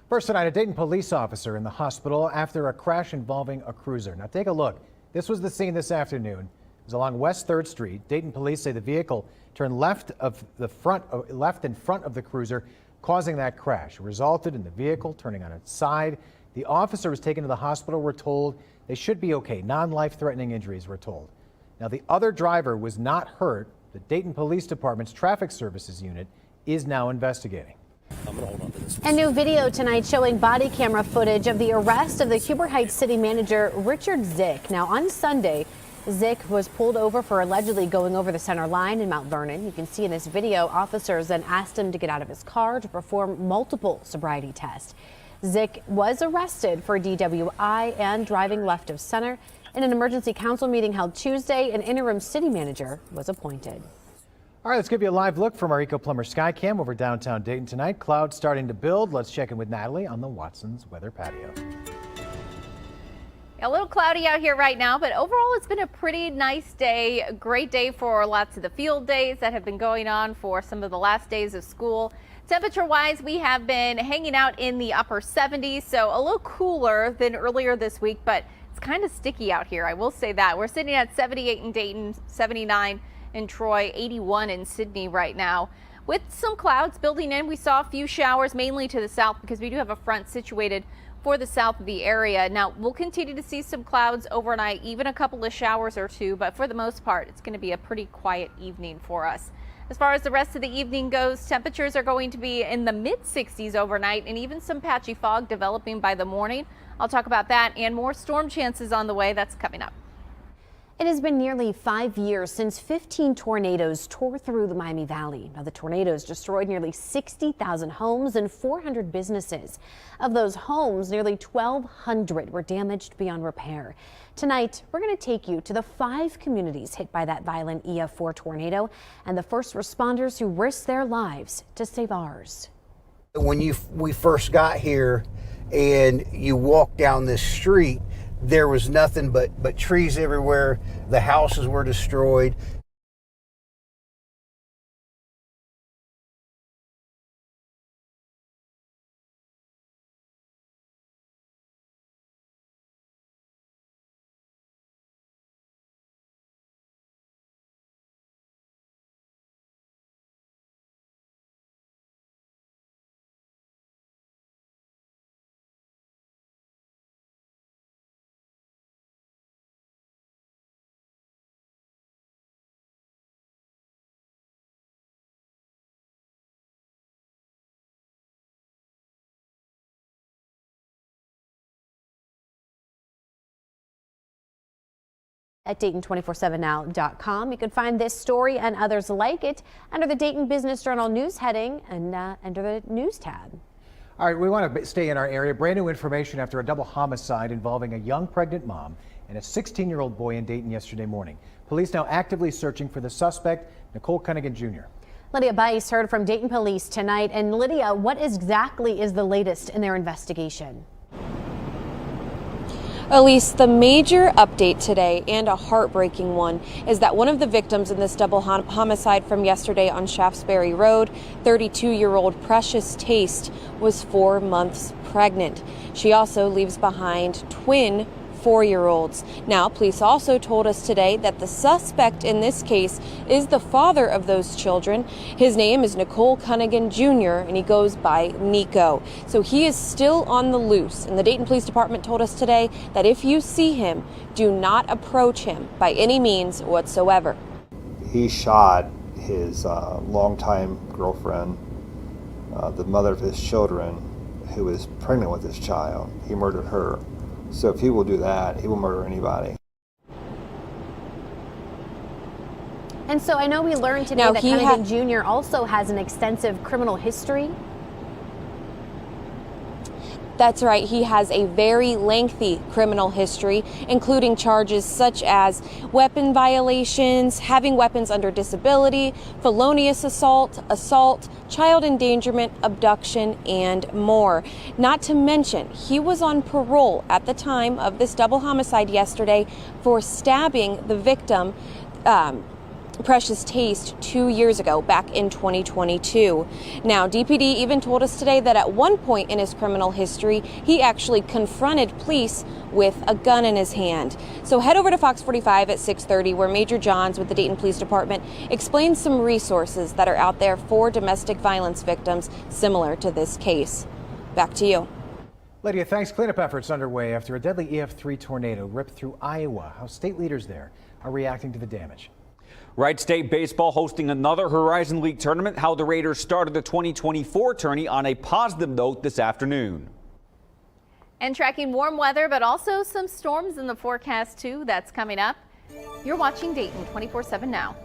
First tonight, a Dayton police officer in the hospital after a crash involving a cruiser. Now take a look. This was the scene this afternoon. It was along West 3rd Street. Dayton police say the vehicle turned left in front of the cruiser, causing that crash. It resulted in the vehicle turning on its side. The officer was taken to the hospital. We're told they should be okay. Non-life-threatening injuries, we're told. Now the other driver was not hurt. The Dayton Police Department's Traffic Services unit is now investigating. I'm gonna hold on to this. A new video tonight showing body camera footage of the arrest of the Huber Heights city manager Richard Zick. Now on Sunday, Zick was pulled over for allegedly going over the center line in Mount Vernon. You can see in this video, officers then asked him to get out of his car to perform multiple sobriety tests. Zick was arrested for DWI and driving left of center. In an emergency council meeting held Tuesday, an interim city manager was appointed. All right, let's give you a live look from our Eco Plumber Skycam over downtown Dayton tonight. Clouds starting to build. Let's check in with Natalie on the Watson's weather patio. A little cloudy out here right now, but overall it's been a pretty nice day. A great day for lots of the field days that have been going on for some of the last days of school. Temperature wise, we have been hanging out in the upper 70s, so a little cooler than earlier this week, but it's kind of sticky out here. I will say that. We're sitting at 78 in Dayton, 79 in Troy, 81 in Sydney right now. With some clouds building in, we saw a few showers mainly to the south because we do have a front situated for the south of the area. Now we'll continue to see some clouds overnight, even a couple of showers or two, but for the most part it's going to be a pretty quiet evening for us. As far as the rest of the evening goes, temperatures are going to be in the mid 60s overnight and even some patchy fog developing by the morning. I'll talk about that and more storm chances on the way. That's coming up. It has been nearly 5 years since 15 tornadoes tore through the Miami Valley. Now, the tornadoes destroyed nearly 60,000 homes and 400 businesses. Of those homes, nearly 1,200 were damaged beyond repair. Tonight, we're going to take you to the 5 communities hit by that violent EF4 tornado and the first responders who risked their lives to save ours. When we first got here and you walk down this street, there was nothing but trees everywhere. The houses were destroyed. At Dayton247now.com, you can find this story and others like it under the Dayton Business Journal news heading and under the news tab. All right, we want to stay in our area. Brand new information after a double homicide involving a young pregnant mom and a 16-year-old boy in Dayton yesterday morning. Police now actively searching for the suspect, Nicole Cunningham Jr. Lydia Bice heard from Dayton police tonight. And Lydia, what exactly is the latest in their investigation? Elise, the major update today, and a heartbreaking one, is that one of the victims in this double homicide from yesterday on Shaftesbury Road, 32-year-old Precious Taste, was 4 months pregnant. She also leaves behind twin 4-year-olds. Now, police also told us today that the suspect in this case is the father of those children. His name is Nicole Cunningham Jr., and he goes by Nico. So he is still on the loose. And the Dayton Police Department told us today that if you see him, do not approach him by any means whatsoever. He shot his longtime girlfriend, the mother of his children, who was pregnant with his child. He murdered her. So if he will do that, he will murder anybody. And so I know we learned today that Cunningham Jr. also has an extensive criminal history. That's right. He has a very lengthy criminal history, including charges such as weapon violations, having weapons under disability, felonious assault, child endangerment, abduction, and more. Not to mention, he was on parole at the time of this double homicide yesterday for stabbing the victim Precious Taste 2 years ago, back in 2022. Now, DPD even told us today that at one point in his criminal history, he actually confronted police with a gun in his hand. So head over to Fox 45 at 6:30, where Major Johns with the Dayton Police Department explains some resources that are out there for domestic violence victims similar to this case. Back to you. Lydia, thanks. Cleanup efforts underway after a deadly EF3 tornado ripped through Iowa. How state leaders there are reacting to the damage. Wright State Baseball hosting another Horizon League tournament. How the Raiders started the 2024 tourney on a positive note this afternoon. And tracking warm weather, but also some storms in the forecast too. That's coming up. You're watching Dayton 24/7 now.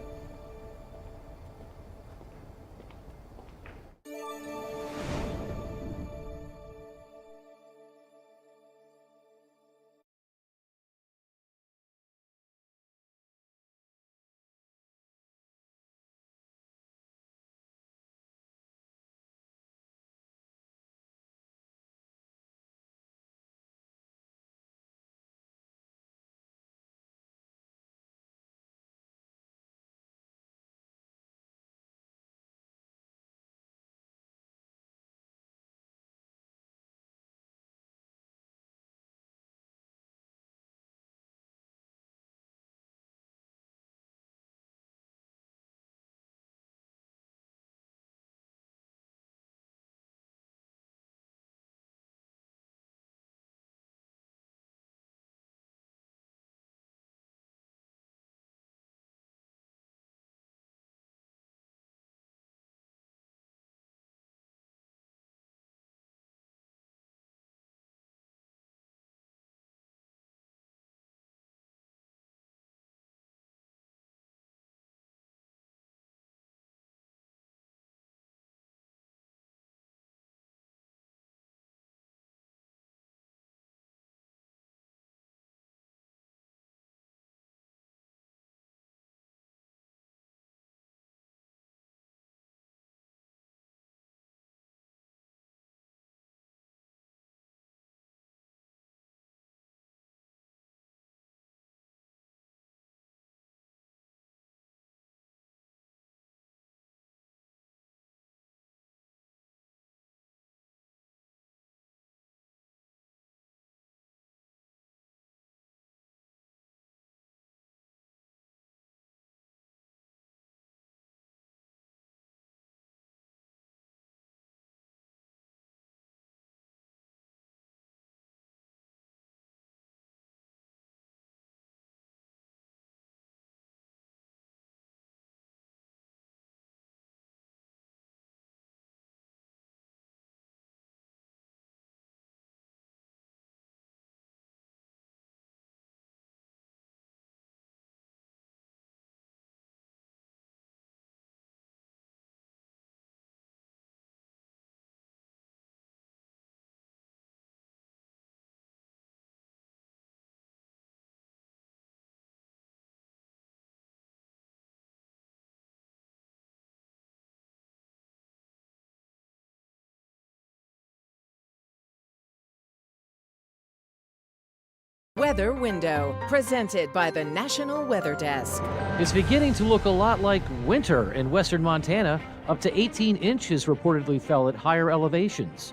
Weather Window, presented by the National Weather Desk. It's beginning to look a lot like winter in western Montana. Up to 18 inches reportedly fell at higher elevations.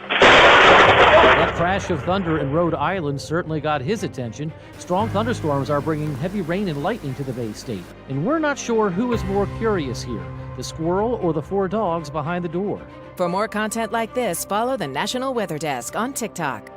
That crash of thunder in Rhode Island certainly got his attention. Strong thunderstorms are bringing heavy rain and lightning to the Bay State. And we're not sure who is more curious here, the squirrel or the 4 dogs behind the door. For more content like this, follow the National Weather Desk on TikTok.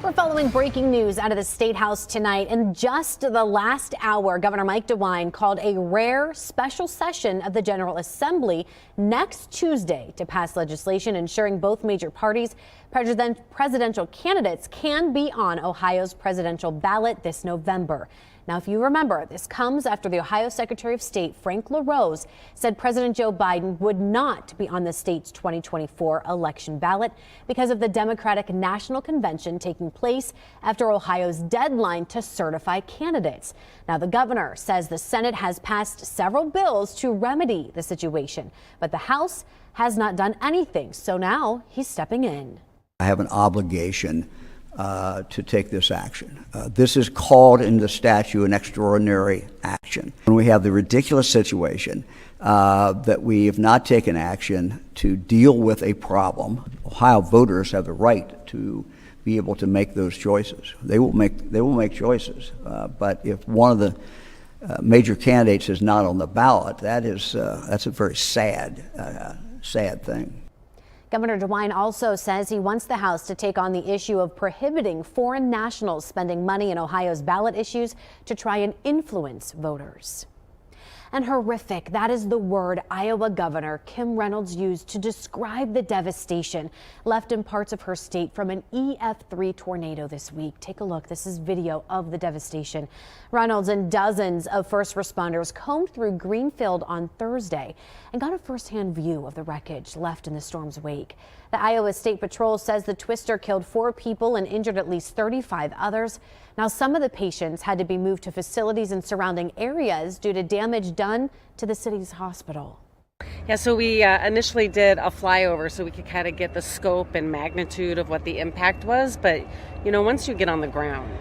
We're following breaking news out of the State House tonight. In just the last hour, Governor Mike DeWine called a rare special session of the General Assembly next Tuesday to pass legislation ensuring both major parties' presidential candidates can be on Ohio's presidential ballot this November. Now, if you remember, this comes after the Ohio Secretary of State, Frank LaRose, said President Joe Biden would not be on the state's 2024 election ballot because of the Democratic National Convention taking place after Ohio's deadline to certify candidates. Now, the governor says the Senate has passed several bills to remedy the situation, but the House has not done anything. So now he's stepping in. I have an obligation to take this action. This is called in the statute an extraordinary action. When we have the ridiculous situation that we have not taken action to deal with a problem, Ohio voters have the right to be able to make those choices. They will make choices. But if one of the major candidates is not on the ballot, that's a very sad thing. Governor DeWine also says he wants the House to take on the issue of prohibiting foreign nationals spending money in Ohio's ballot issues to try and influence voters. And horrific, that is the word Iowa Governor Kim Reynolds used to describe the devastation left in parts of her state from an EF3 tornado this week. Take a look. This is video of the devastation. Reynolds and dozens of first responders combed through Greenfield on Thursday and got a firsthand view of the wreckage left in the storm's wake. The Iowa State Patrol says the twister killed 4 people and injured at least 35 others. Now, some of the patients had to be moved to facilities in surrounding areas due to damage done to the city's hospital. Yeah, so we initially did a flyover so we could kind of get the scope and magnitude of what the impact was. But, you know, once you get on the ground,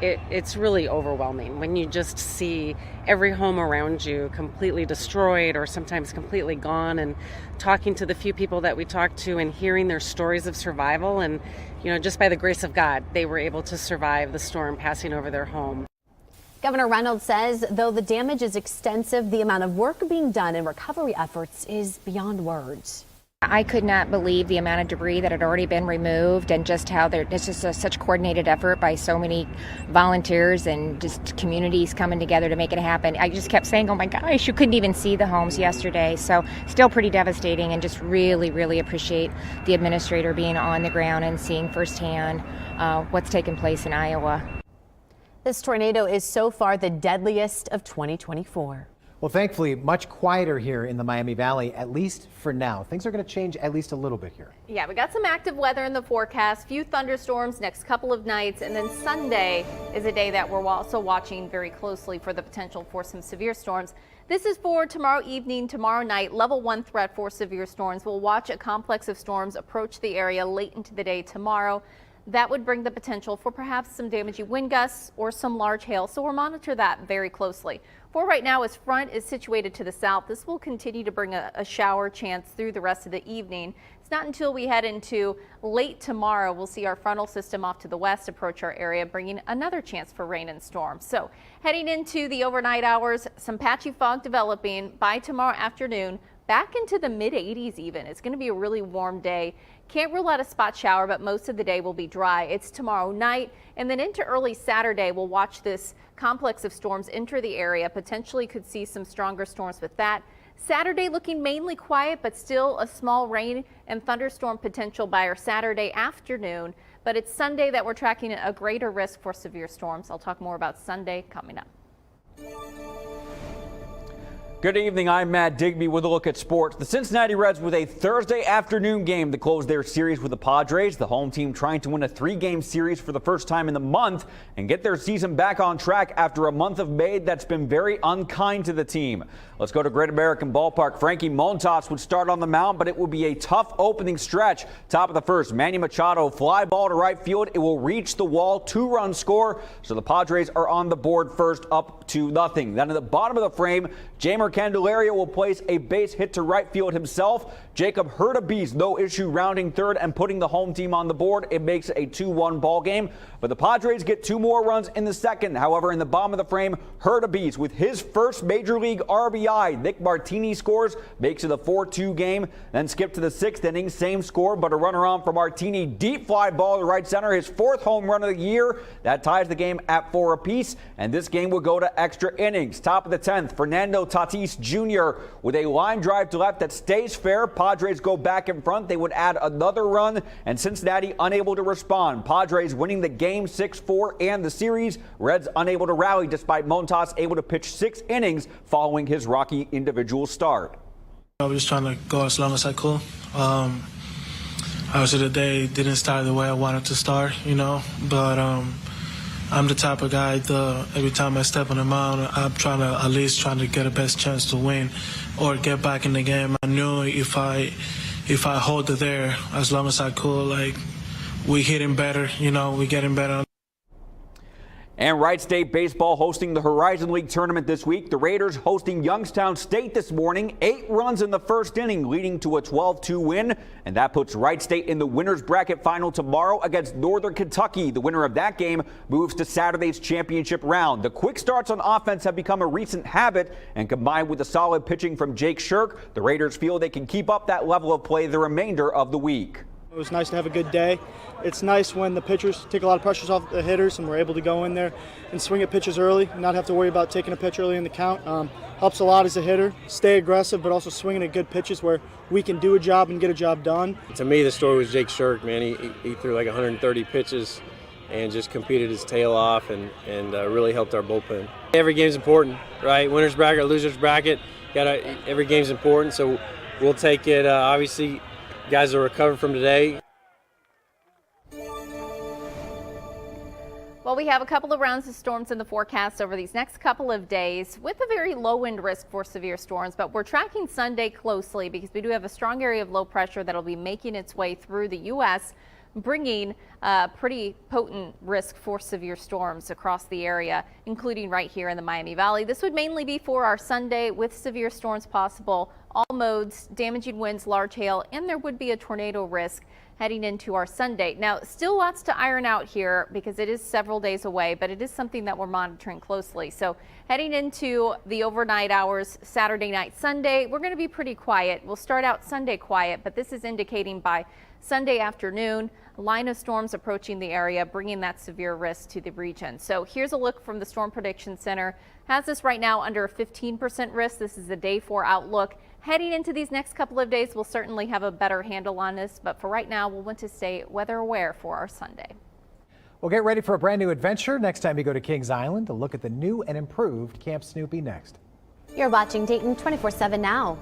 it's really overwhelming when you just see every home around you completely destroyed or sometimes completely gone, and talking to the few people that we talked to and hearing their stories of survival. And, you know, just by the grace of God, they were able to survive the storm passing over their home. Governor Reynolds says, though the damage is extensive, the amount of work being done in recovery efforts is beyond words. I could not believe the amount of debris that had already been removed, and just how it's just such coordinated effort by so many volunteers and just communities coming together to make it happen. I just kept saying, oh my gosh, you couldn't even see the homes yesterday. So still pretty devastating, and just really, really appreciate the administrator being on the ground and seeing firsthand what's taken place in Iowa. This tornado is so far the deadliest of 2024. Well, thankfully, much quieter here in the Miami Valley, at least for now. Things are going to change at least a little bit here. Yeah, we got some active weather in the forecast, few thunderstorms next couple of nights, and then Sunday is a day that we're also watching very closely for the potential for some severe storms. This is for tomorrow evening, tomorrow night, level 1 threat for severe storms. We'll watch a complex of storms approach the area late into the day tomorrow. That would bring the potential for perhaps some damaging wind gusts or some large hail, so we'll monitor that very closely. For right now, as front is situated to the south, this will continue to bring a shower chance through the rest of the evening. It's not until we head into late tomorrow we'll see our frontal system off to the west approach our area, bringing another chance for rain and storms. So heading into the overnight hours, some patchy fog developing by tomorrow afternoon, back into the mid 80s even. It's going to be a really warm day. Can't rule out a spot shower, but most of the day will be dry. It's tomorrow night, and then into early Saturday, we'll watch this complex of storms enter the area. Potentially could see some stronger storms with that. Saturday looking mainly quiet, but still a small rain and thunderstorm potential by our Saturday afternoon. But it's Sunday that we're tracking a greater risk for severe storms. I'll talk more about Sunday coming up. Good evening, I'm Matt Digby with a look at sports. The Cincinnati Reds with a Thursday afternoon game to close their series with the Padres. The home team trying to win a 3-game series for the first time in the month and get their season back on track after a month of May that's been very unkind to the team. Let's go to Great American Ballpark. Frankie Montas would start on the mound, but it will be a tough opening stretch. Top of the first, Manny Machado fly ball to right field. It will reach the wall, 2-run score. So the Padres are on the board first, up 2-0. Then at the bottom of the frame, Jamer Candelaria will place a base hit to right field himself. Jacob Hurtubise, no issue rounding third and putting the home team on the board. It makes it a 2-1 ball game. But the Padres get 2 more runs in the second. However, in the bottom of the frame, Hurtubise with his first major league RBI. Nick Martini scores, makes it a 4-2 game. Then skip to the 6th inning, same score, but a runner on for Martini. Deep fly ball to right center, his 4th home run of the year. That ties the game at 4 apiece, and this game will go to extra innings. Top of the 10th, Fernando Tatis Jr. with a line drive to left that stays fair. Padres go back in front. They would add another run, and Cincinnati unable to respond. Padres winning the game 6-4 and the series. Reds unable to rally despite Montas able to pitch 6 innings following his rocky individual start. I was just trying to go as long as I could. Obviously the day didn't start the way I wanted to start, you know, but I'm the type of guy every time I step on the mound, I'm at least trying to get a best chance to win or get back in the game. I knew if I hold it there as long as I could, like we hitting better. You know, we getting better. And Wright State baseball hosting the Horizon League tournament this week. The Raiders hosting Youngstown State this morning. 8 runs in the first inning, leading to a 12-2 win. And that puts Wright State in the winner's bracket final tomorrow against Northern Kentucky. The winner of that game moves to Saturday's championship round. The quick starts on offense have become a recent habit, and combined with the solid pitching from Jake Shirk, the Raiders feel they can keep up that level of play the remainder of the week. It was nice to have a good day. It's nice when the pitchers take a lot of pressures off the hitters and we're able to go in there and swing at pitches early and not have to worry about taking a pitch early in the count. Helps a lot as a hitter. Stay aggressive, but also swinging at good pitches where we can do a job and get a job done. To me, the story was Jake Shirk, man. He threw like 130 pitches and just competed his tail off and really helped our bullpen. Every game's important, right? Winner's bracket, loser's bracket. Every game's important, so we'll take it. Obviously, guys are recovered from today. Well, we have a couple of rounds of storms in the forecast over these next couple of days with a very low wind risk for severe storms, but we're tracking Sunday closely because we do have a strong area of low pressure that'll be making its way through the U.S., bringing a pretty potent risk for severe storms across the area, including right here in the Miami Valley. This would mainly be for our Sunday with severe storms possible, all modes, damaging winds, large hail, and there would be a tornado risk heading into our Sunday. Now, still lots to iron out here because it is several days away, but it is something that we're monitoring closely. So heading into the overnight hours, Saturday night, Sunday, we're going to be pretty quiet. We'll start out Sunday quiet, but this is indicating by Sunday afternoon, a line of storms approaching the area, bringing that severe risk to the region. So here's a look from the Storm Prediction Center. Has this right now under a 15% risk. This is the day 4 outlook. Heading into these next couple of days, we'll certainly have a better handle on this, but for right now, we'll want to stay weather aware for our Sunday. Well, get ready for a brand new adventure next time you go to Kings Island to look at the new and improved Camp Snoopy next. You're watching Dayton 24/7 now.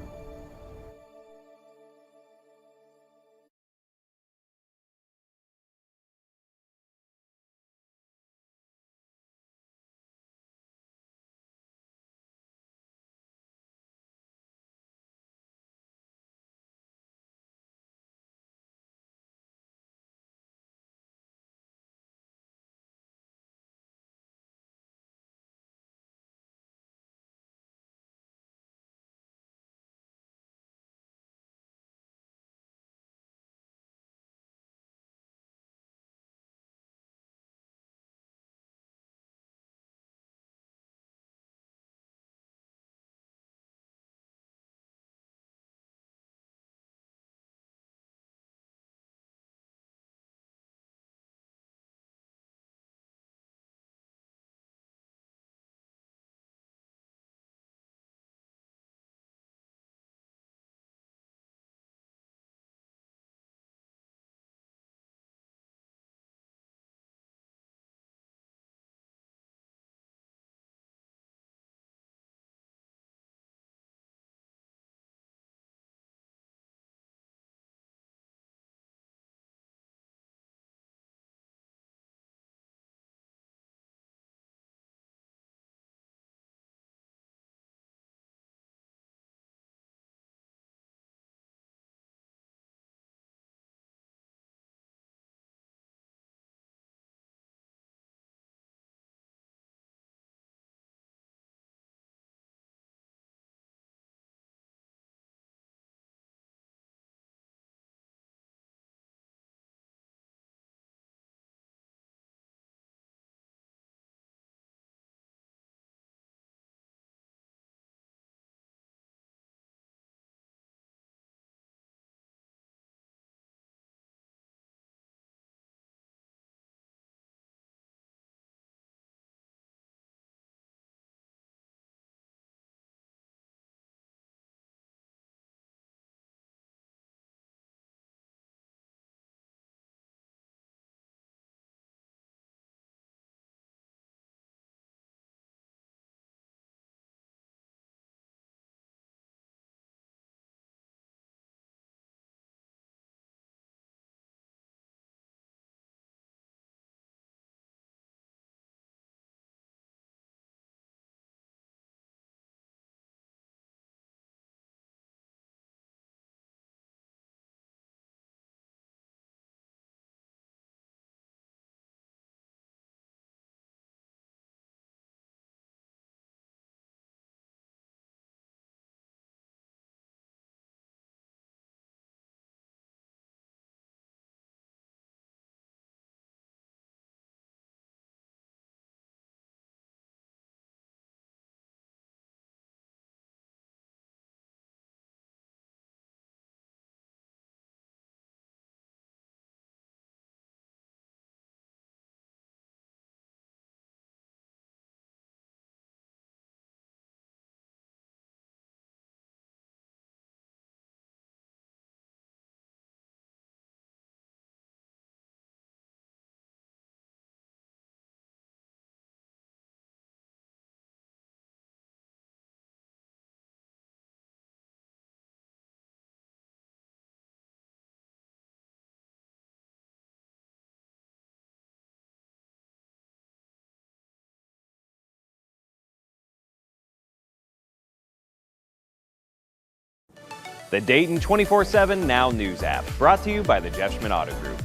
the Dayton 24/7 Now News app, brought to you by the Jeff Schmidt Auto Group.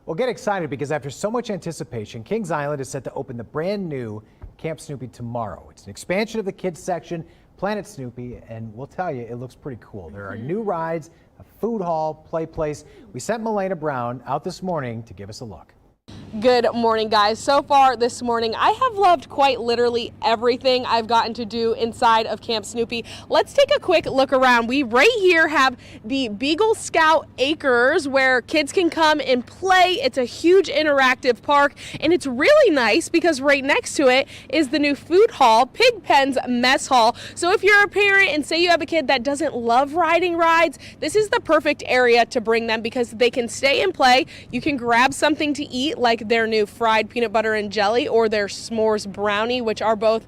Well, get excited because after so much anticipation, Kings Island is set to open the brand new Camp Snoopy tomorrow. It's an expansion of the kids section, Planet Snoopy, and we'll tell you, it looks pretty cool. There are new rides, a food hall, play place. We sent Milena Brown out this morning to give us a look. Good morning, guys. So far this morning, I have loved quite literally everything I've gotten to do inside of Camp Snoopy. Let's take a quick look around. We right here have the Beagle Scout Acres where kids can come and play. It's a huge interactive park, and it's really nice because right next to it is the new food hall, Pigpen's Mess Hall. So if you're a parent and say you have a kid that doesn't love riding rides, this is the perfect area to bring them because they can stay and play. You can grab something to eat like their new fried peanut butter and jelly or their s'mores brownie, which are both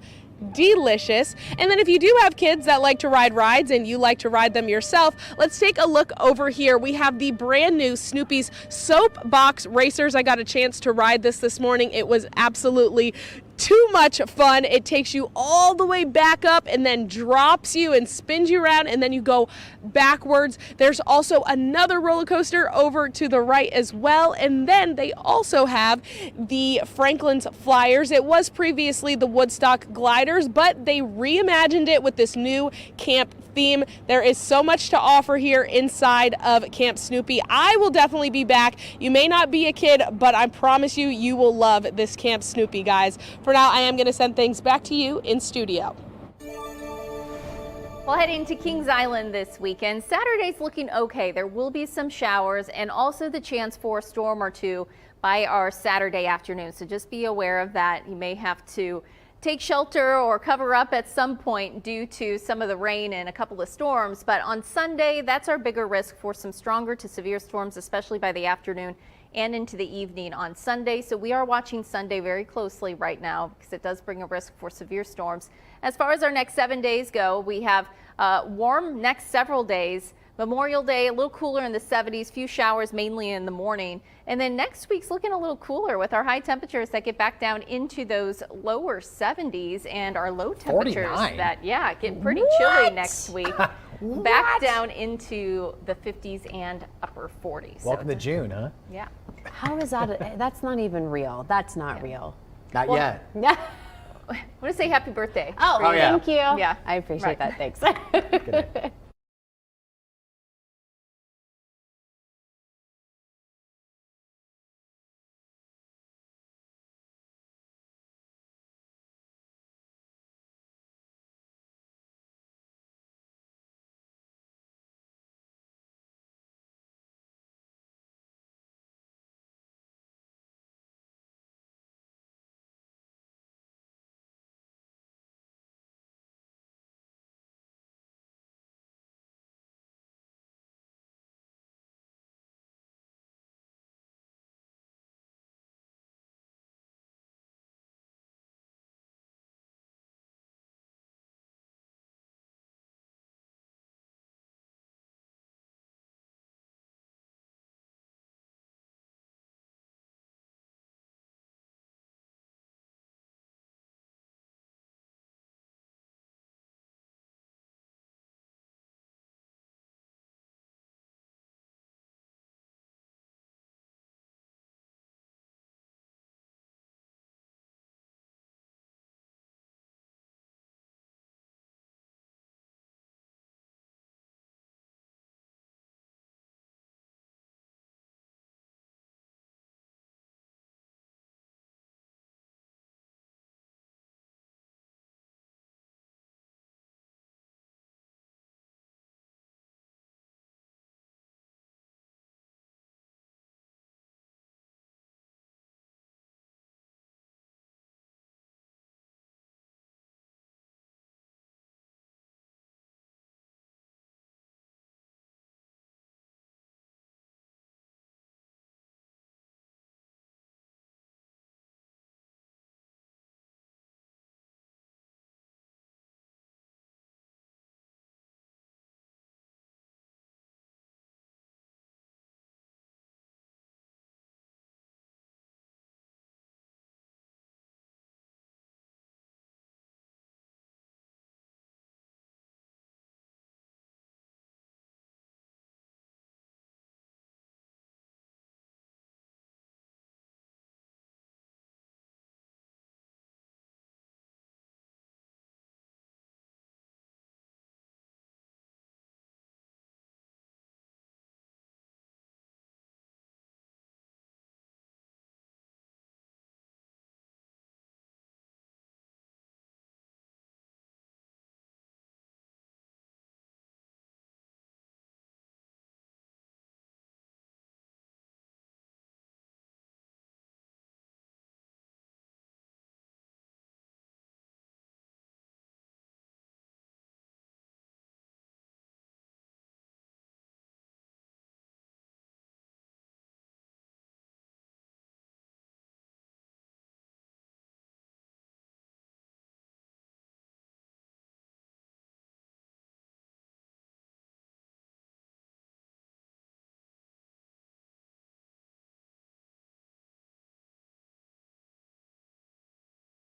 delicious. And then if you do have kids that like to ride rides and you like to ride them yourself, let's take a look over here. We have the brand new Snoopy's Soapbox Racers. I got a chance to ride this morning. It was absolutely too much fun. It takes you all the way back up and then drops you and spins you around, and then you go backwards. There's also another roller coaster over to the right as well, and then they also have the Franklin's Flyers. It was previously the Woodstock Gliders, but they reimagined it with this new camp theme. There is so much to offer here inside of Camp Snoopy. I will definitely be back. You may not be a kid, but I promise you, you will love this Camp Snoopy, guys. For now, I am going to send things back to you in studio. Well, heading to Kings Island this weekend, Saturday's looking okay. There will be some showers and also the chance for a storm or two by our Saturday afternoon. So just be aware of that. You may have to take shelter or cover up at some point due to some of the rain and a couple of storms. But on Sunday, that's our bigger risk for some stronger to severe storms, especially by the afternoon and into the evening on Sunday. So we are watching Sunday very closely right now because it does bring a risk for severe storms. As far as our next 7 days go, we have warm next several days. Memorial Day, a little cooler in the 70s, few showers mainly in the morning. And then next week's looking a little cooler with our high temperatures that get back down into those lower 70s and our low temperatures 49. that, get pretty chilly next week. Back down into the 50s and upper 40s. Welcome to June, huh? Yeah. How is that? That's not even real. That's not real. Not yet. Yeah. I want to say happy birthday. Oh, yeah. thank you. Yeah. I appreciate that. Thanks. Good night.